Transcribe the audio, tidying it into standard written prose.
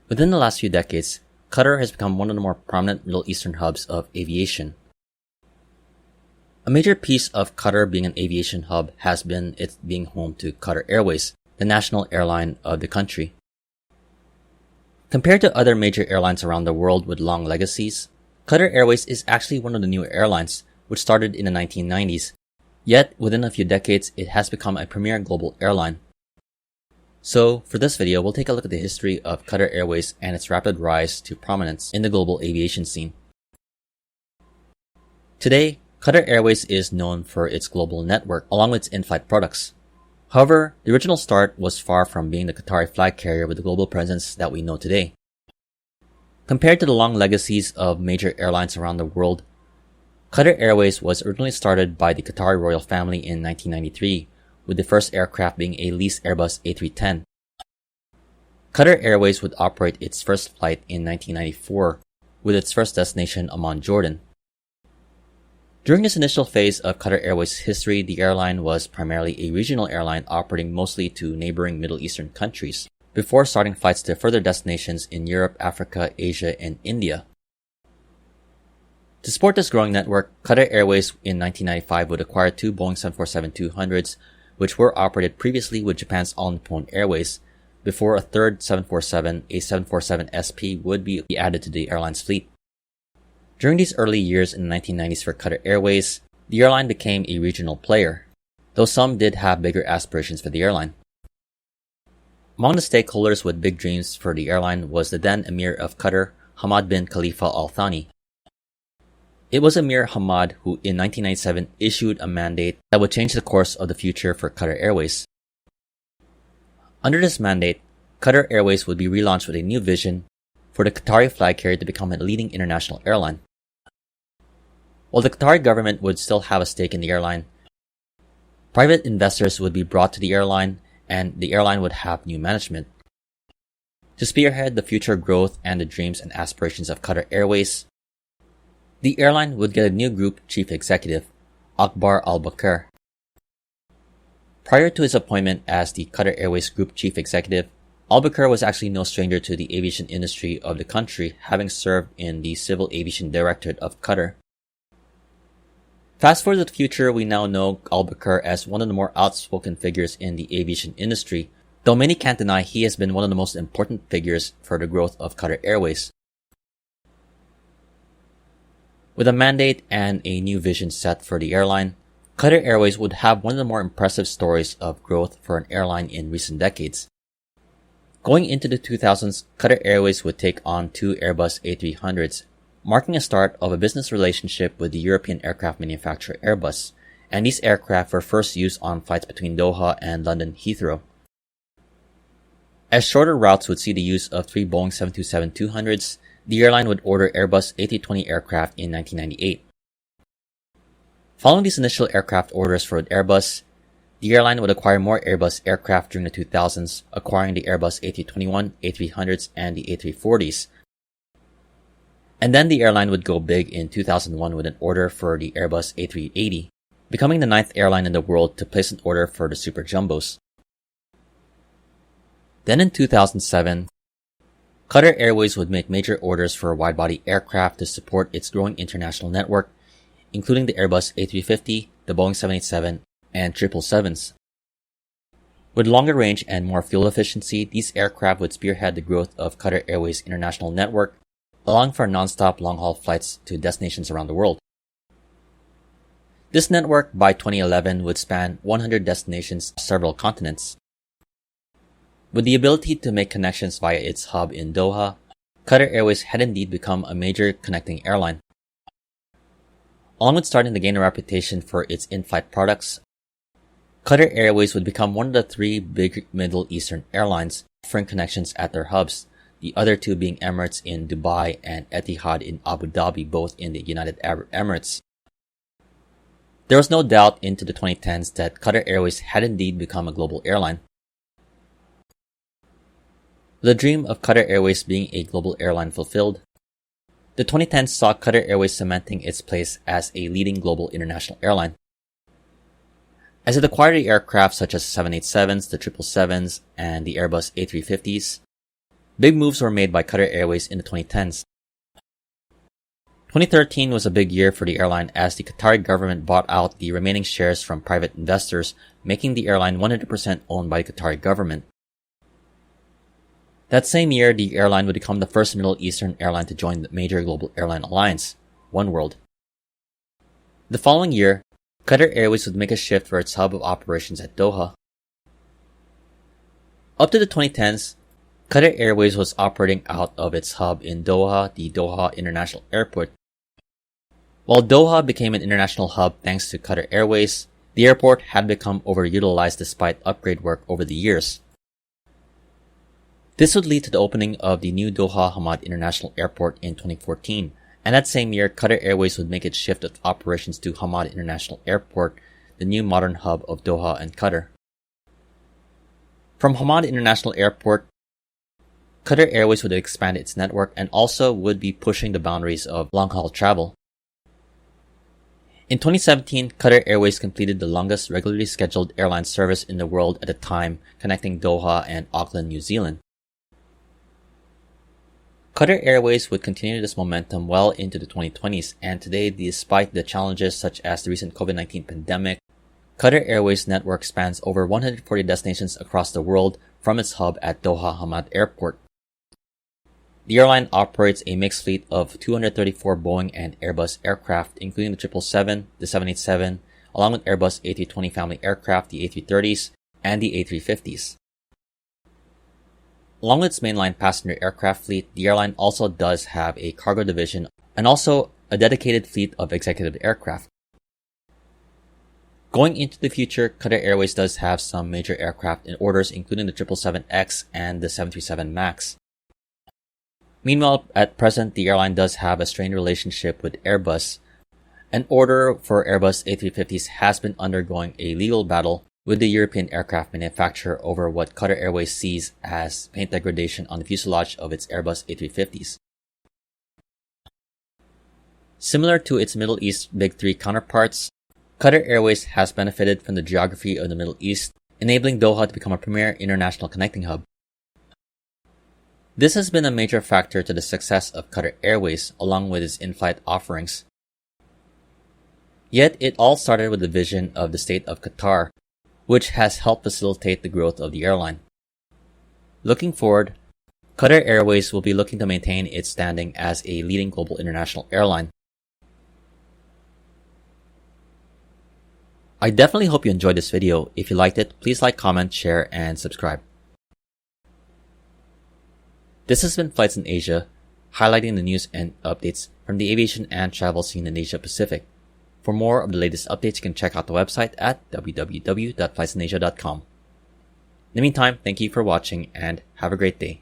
Within the last few decades, Qatar has become one of the more prominent Middle Eastern hubs of aviation. A major piece of Qatar being an aviation hub has been its being home to Qatar Airways, the national airline of the country. Compared to other major airlines around the world with long legacies, Qatar Airways is actually one of the newer airlines, which started in the 1990s. Yet, within a few decades, it has become a premier global airline. So, for this video, we'll take a look at the history of Qatar Airways and its rapid rise to prominence in the global aviation scene. Today, Qatar Airways is known for its global network, along with its in-flight products. However, the original start was far from being the Qatari flag carrier with the global presence that we know today. Compared to the long legacies of major airlines around the world, Qatar Airways was originally started by the Qatari royal family in 1993, with the first aircraft being a leased Airbus A310. Qatar Airways would operate its first flight in 1994, with its first destination Amman, Jordan. During this initial phase of Qatar Airways' history, the airline was primarily a regional airline operating mostly to neighboring Middle Eastern countries, before starting flights to further destinations in Europe, Africa, Asia, and India. To support this growing network, Qatar Airways in 1995 would acquire two Boeing 747-200s, which were operated previously with Japan's All Nippon Airways, before a third 747, a 747 SP, would be added to the airline's fleet. During these early years in the 1990s for Qatar Airways, the airline became a regional player, though some did have bigger aspirations for the airline. Among the stakeholders with big dreams for the airline was the then Emir of Qatar, Hamad bin Khalifa Al Thani. It was Emir Hamad who in 1997 issued a mandate that would change the course of the future for Qatar Airways. Under this mandate, Qatar Airways would be relaunched with a new vision for the Qatari flag carrier to become a leading international airline. While the Qatari government would still have a stake in the airline, private investors would be brought to the airline and the airline would have new management. To spearhead the future growth and the dreams and aspirations of Qatar Airways, the airline would get a new group chief executive, Akbar Al-Bakr. Prior to his appointment as the Qatar Airways group chief executive, Al-Bakr was actually no stranger to the aviation industry of the country, having served in the Civil Aviation Directorate of Qatar. Fast forward to the future, we now know Al-Bakr as one of the more outspoken figures in the aviation industry, though many can't deny he has been one of the most important figures for the growth of Qatar Airways. With a mandate and a new vision set for the airline, Qatar Airways would have one of the more impressive stories of growth for an airline in recent decades. Going into the 2000s, Qatar Airways would take on two Airbus A300s, marking a start of a business relationship with the European aircraft manufacturer Airbus, and these aircraft were first used on flights between Doha and London Heathrow. As shorter routes would see the use of three Boeing 727-200s, the airline would order Airbus A320 aircraft in 1998. Following these initial aircraft orders for Airbus, the airline would acquire more Airbus aircraft during the 2000s, acquiring the Airbus A321, A300s, and the A340s. And then the airline would go big in 2001 with an order for the Airbus A380, becoming the 9th airline in the world to place an order for the Super Jumbos. Then in 2007, Qatar Airways would make major orders for wide-body aircraft to support its growing international network, including the Airbus A350, the Boeing 787, and 777s. With longer range and more fuel efficiency, these aircraft would spearhead the growth of Qatar Airways' international network, allowing for non-stop long-haul flights to destinations around the world. This network by 2011 would span 100 destinations on several continents. With the ability to make connections via its hub in Doha, Qatar Airways had indeed become a major connecting airline. Along with starting to gain a reputation for its in-flight products, Qatar Airways would become one of the three big Middle Eastern airlines offering connections at their hubs, the other two being Emirates in Dubai and Etihad in Abu Dhabi, both in the United Arab Emirates. There was no doubt into the 2010s that Qatar Airways had indeed become a global airline. The dream of Qatar Airways being a global airline fulfilled, the 2010s saw Qatar Airways cementing its place as a leading global international airline. As it acquired the aircraft such as 787s, the 777s, and the Airbus A350s, Big moves were made by Qatar Airways in the 2010s. 2013 was a big year for the airline as the Qatari government bought out the remaining shares from private investors, making the airline 100% owned by the Qatari government. That same year, the airline would become the first Middle Eastern airline to join the major global airline alliance, oneworld. The following year, Qatar Airways would make a shift for its hub of operations at Doha. Up to the 2010s, Qatar Airways was operating out of its hub in Doha, the Doha International Airport. While Doha became an international hub thanks to Qatar Airways, the airport had become overutilized despite upgrade work over the years. This would lead to the opening of the new Doha Hamad International Airport in 2014, and that same year, Qatar Airways would make its shift of operations to Hamad International Airport, the new modern hub of Doha and Qatar. From Hamad International Airport, Qatar Airways would expand its network and also would be pushing the boundaries of long-haul travel. In 2017, Qatar Airways completed the longest regularly scheduled airline service in the world at the time, connecting Doha and Auckland, New Zealand. Qatar Airways would continue this momentum well into the 2020s, and today, despite the challenges such as the recent COVID-19 pandemic, Qatar Airways' network spans over 140 destinations across the world from its hub at Doha Hamad Airport. The airline operates a mixed fleet of 234 Boeing and Airbus aircraft, including the 777, the 787, along with Airbus A320 family aircraft, the A330s, and the A350s. Along with its mainline passenger aircraft fleet, the airline also does have a cargo division and also a dedicated fleet of executive aircraft. Going into the future, Qatar Airways does have some major aircraft in orders, including the 777X and the 737 MAX. Meanwhile, at present, the airline does have a strained relationship with Airbus. An order for Airbus A350s has been undergoing a legal battle with the European aircraft manufacturer over what Qatar Airways sees as paint degradation on the fuselage of its Airbus A350s. Similar to its Middle East Big Three counterparts, Qatar Airways has benefited from the geography of the Middle East, enabling Doha to become a premier international connecting hub. This has been a major factor to the success of Qatar Airways, along with its in-flight offerings. Yet, it all started with the vision of the state of Qatar, which has helped facilitate the growth of the airline. Looking forward, Qatar Airways will be looking to maintain its standing as a leading global international airline. I definitely hope you enjoyed this video. If you liked it, please like, comment, share, and subscribe. This has been Flights in Asia, highlighting the news and updates from the aviation and travel scene in Asia Pacific. For more of the latest updates, you can check out the website at www.flightsinasia.com. In the meantime, thank you for watching and have a great day.